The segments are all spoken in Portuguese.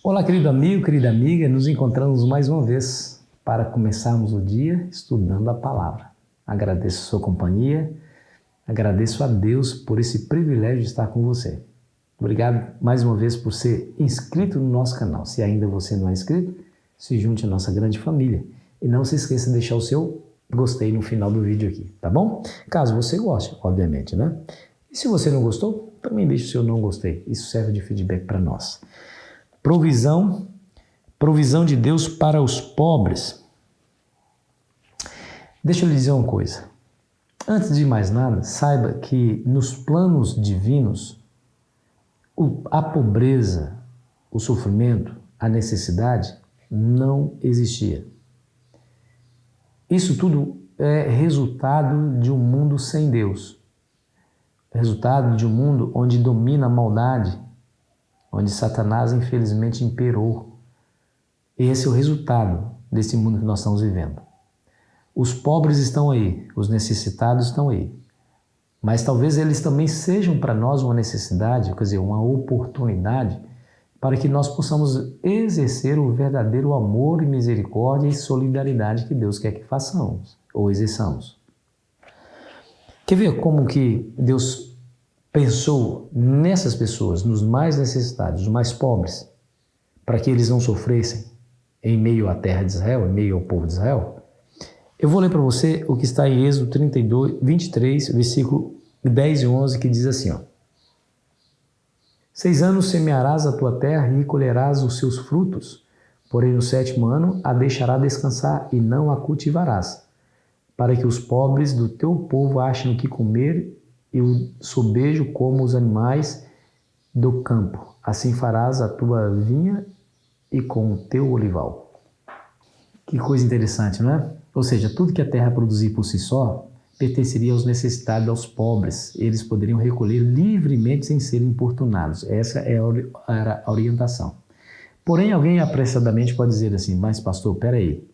Olá, querido amigo, querida amiga, nos encontramos mais uma vez para começarmos o dia estudando a palavra. Agradeço a sua companhia, agradeço a Deus por esse privilégio de estar com você. Obrigado mais uma vez por ser inscrito no nosso canal. Se ainda você não é inscrito, se junte à nossa grande família. E não se esqueça de deixar o seu gostei no final do vídeo aqui, tá bom? Caso você goste, obviamente, né? E se você não gostou, também deixe o seu não gostei. Isso serve de feedback para nós. Provisão de Deus para os pobres. Deixa eu lhe dizer uma coisa. Antes de mais nada, saiba que nos planos divinos, a pobreza, o sofrimento, a necessidade não existia. Isso tudo é resultado de um mundo sem Deus. Resultado de um mundo onde domina a maldade, onde Satanás infelizmente imperou. Esse é o resultado desse mundo que nós estamos vivendo. Os pobres estão aí, os necessitados estão aí. Mas talvez eles também sejam para nós uma necessidade, quer dizer, uma oportunidade para que nós possamos exercer o verdadeiro amor e misericórdia e solidariedade que Deus quer que façamos ou exerçamos. Quer ver como que Deus pensou nessas pessoas, nos mais necessitados, os mais pobres, para que eles não sofressem em meio à terra de Israel, em meio ao povo de Israel? Eu vou ler para você o que está em Êxodo 23, versículo 10 e 11, que diz assim, ó: 6 anos semearás a tua terra e colherás os seus frutos, porém no 7º ano a deixarás descansar e não a cultivarás, para que os pobres do teu povo achem o que comer e o sobejo como os animais do campo. Assim farás a tua vinha e com o teu olival. Que coisa interessante, não é? Ou seja, tudo que a terra produzir por si só pertenceria aos necessitados, aos pobres. Eles poderiam recolher livremente sem serem importunados. Essa era a orientação. Porém, alguém apressadamente pode dizer assim, mas pastor, peraí,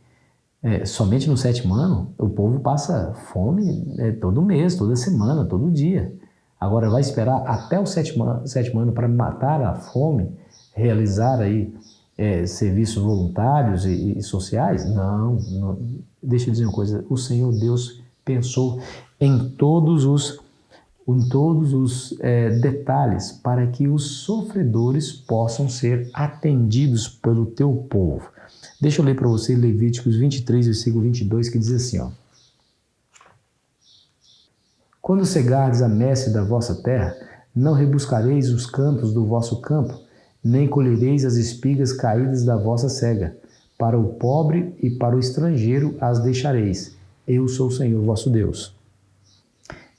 somente no 7º ano o povo passa fome todo mês, toda semana, todo dia. Agora vai esperar até o 7º ano para matar a fome, realizar aí serviços voluntários e sociais? Não, deixa eu dizer uma coisa, o Senhor Deus pensou em todos os detalhes para que os sofredores possam ser atendidos pelo teu povo. Deixa eu ler para você Levíticos 23, versículo 22, que diz assim, ó: quando cegardes a messe da vossa terra, não rebuscareis os campos do vosso campo, nem colhereis as espigas caídas da vossa cega. Para o pobre e para o estrangeiro as deixareis. Eu sou o Senhor vosso Deus.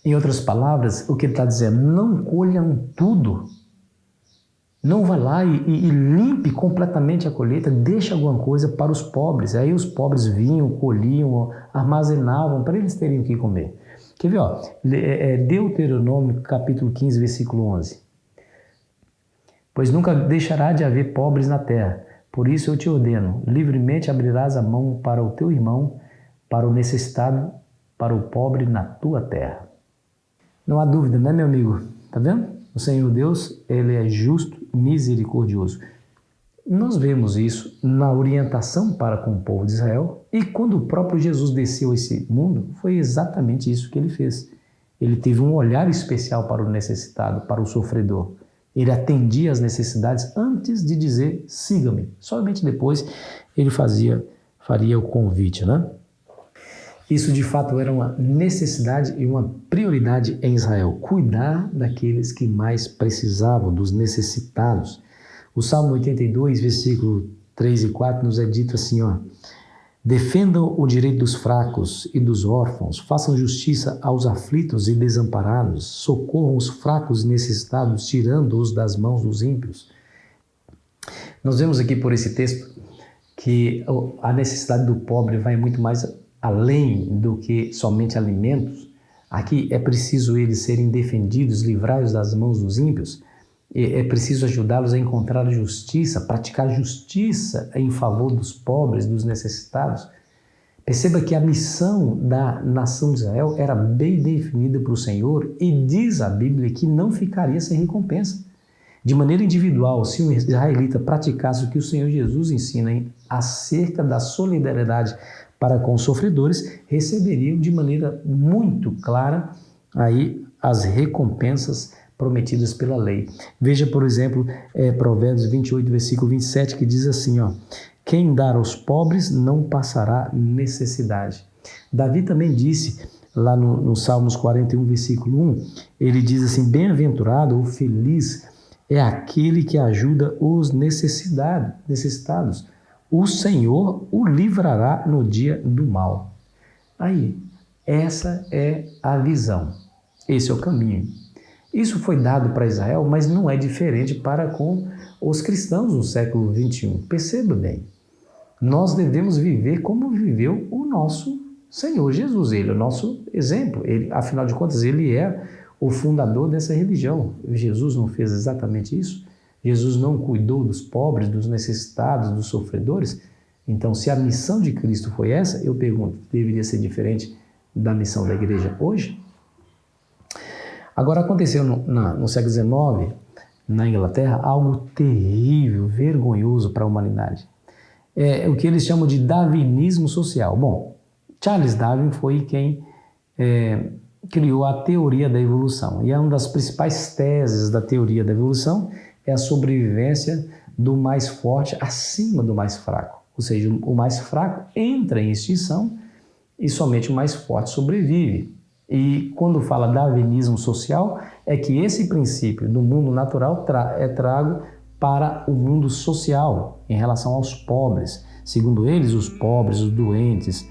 Em outras palavras, o que ele está dizendo, não colham tudo. Não vá lá e limpe completamente a colheita, deixa alguma coisa para os pobres. Aí os pobres vinham, colhiam, armazenavam para eles terem o que comer. Quer ver? Ó, Deuteronômio capítulo 15, versículo 11. Pois nunca deixará de haver pobres na terra. Por isso eu te ordeno, livremente abrirás a mão para o teu irmão, para o necessitado, para o pobre na tua terra. Não há dúvida, né, meu amigo? Tá vendo? O Senhor Deus, Ele é justo e misericordioso. Nós vemos isso na orientação para com o povo de Israel, e quando o próprio Jesus desceu a esse mundo, foi exatamente isso que Ele fez. Ele teve um olhar especial para o necessitado, para o sofredor. Ele atendia às necessidades antes de dizer, siga-me. Somente depois ele faria o convite, né? Isso de fato era uma necessidade e uma prioridade em Israel. Cuidar daqueles que mais precisavam, dos necessitados. O Salmo 82, versículo 3 e 4 nos é dito assim, ó: defendam o direito dos fracos e dos órfãos, façam justiça aos aflitos e desamparados, socorram os fracos e necessitados, tirando-os das mãos dos ímpios. Nós vemos aqui por esse texto que a necessidade do pobre vai muito mais além do que somente alimentos. Aqui é preciso eles serem defendidos, livrados das mãos dos ímpios. É preciso ajudá-los a encontrar justiça, praticar justiça em favor dos pobres, dos necessitados. Perceba que a missão da nação de Israel era bem definida para o Senhor e diz a Bíblia que não ficaria sem recompensa. De maneira individual, se um israelita praticasse o que o Senhor Jesus ensina acerca da solidariedade para com os sofredores, receberiam de maneira muito clara aí as recompensas prometidas pela lei. Veja, por exemplo, Provérbios 28, versículo 27, que diz assim, quem dar aos pobres não passará necessidade. Davi também disse, lá no Salmos 41, versículo 1, ele diz assim, bem-aventurado ou feliz é aquele que ajuda os necessitados. O Senhor o livrará no dia do mal. Aí, essa é a visão. Esse é o caminho. Isso foi dado para Israel, mas não é diferente para com os cristãos no século XXI. Perceba bem, nós devemos viver como viveu o nosso Senhor Jesus. Ele é o nosso exemplo. Ele, afinal de contas, ele é o fundador dessa religião. Jesus não fez exatamente isso? Jesus não cuidou dos pobres, dos necessitados, dos sofredores? Então, se a missão de Cristo foi essa, eu pergunto, deveria ser diferente da missão da igreja hoje? Agora, aconteceu no século XIX, na Inglaterra, algo terrível, vergonhoso para a humanidade. É o que eles chamam de darwinismo social. Bom, Charles Darwin foi quem criou a teoria da evolução. E uma das principais teses da teoria da evolução é a sobrevivência do mais forte acima do mais fraco. Ou seja, o mais fraco entra em extinção e somente o mais forte sobrevive. E quando fala darwinismo social, é que esse princípio do mundo natural é trago para o mundo social, em relação aos pobres. Segundo eles, os pobres, os doentes,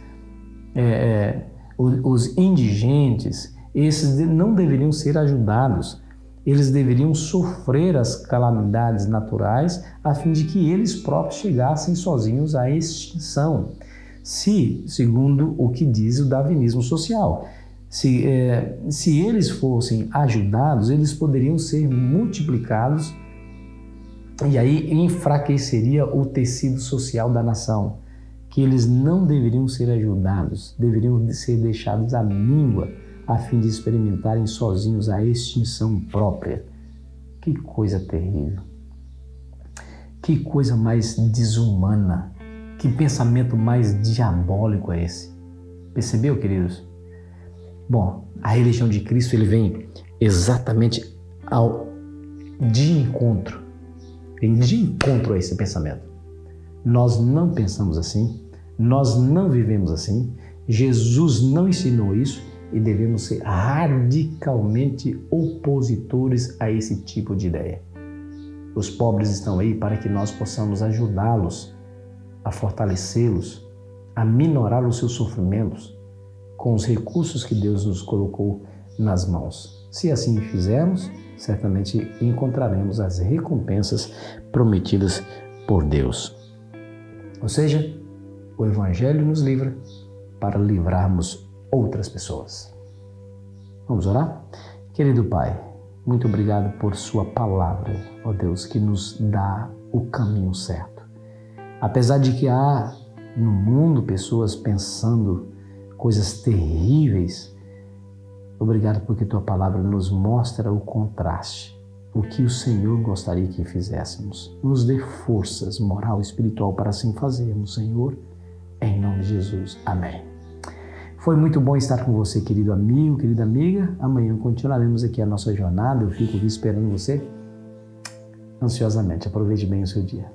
os indigentes, esses não deveriam ser ajudados. Eles deveriam sofrer as calamidades naturais a fim de que eles próprios chegassem sozinhos à extinção. Segundo o que diz o darwinismo social, se eles fossem ajudados, eles poderiam ser multiplicados e aí enfraqueceria o tecido social da nação, que eles não deveriam ser ajudados, deveriam ser deixados à míngua a fim de experimentarem sozinhos a extinção própria. Que coisa terrível! Que coisa mais desumana! Que pensamento mais diabólico é esse? Percebeu, queridos? Bom, a religião de Cristo ele vem exatamente de encontro a esse pensamento. Nós não pensamos assim, nós não vivemos assim, Jesus não ensinou isso e devemos ser radicalmente opositores a esse tipo de ideia. Os pobres estão aí para que nós possamos ajudá-los, a fortalecê-los, a minorar os seus sofrimentos, com os recursos que Deus nos colocou nas mãos. Se assim fizermos, certamente encontraremos as recompensas prometidas por Deus. Ou seja, o Evangelho nos livra para livrarmos outras pessoas. Vamos orar? Querido Pai, muito obrigado por Sua palavra, ó Deus, que nos dá o caminho certo. Apesar de que há no mundo pessoas pensando coisas terríveis, obrigado porque Tua palavra nos mostra o contraste, o que o Senhor gostaria que fizéssemos. Nos dê forças moral e espiritual para assim fazermos, Senhor, em nome de Jesus. Amém. Foi muito bom estar com você, querido amigo, querida amiga. Amanhã continuaremos aqui a nossa jornada. Eu fico aqui esperando você ansiosamente. Aproveite bem o seu dia.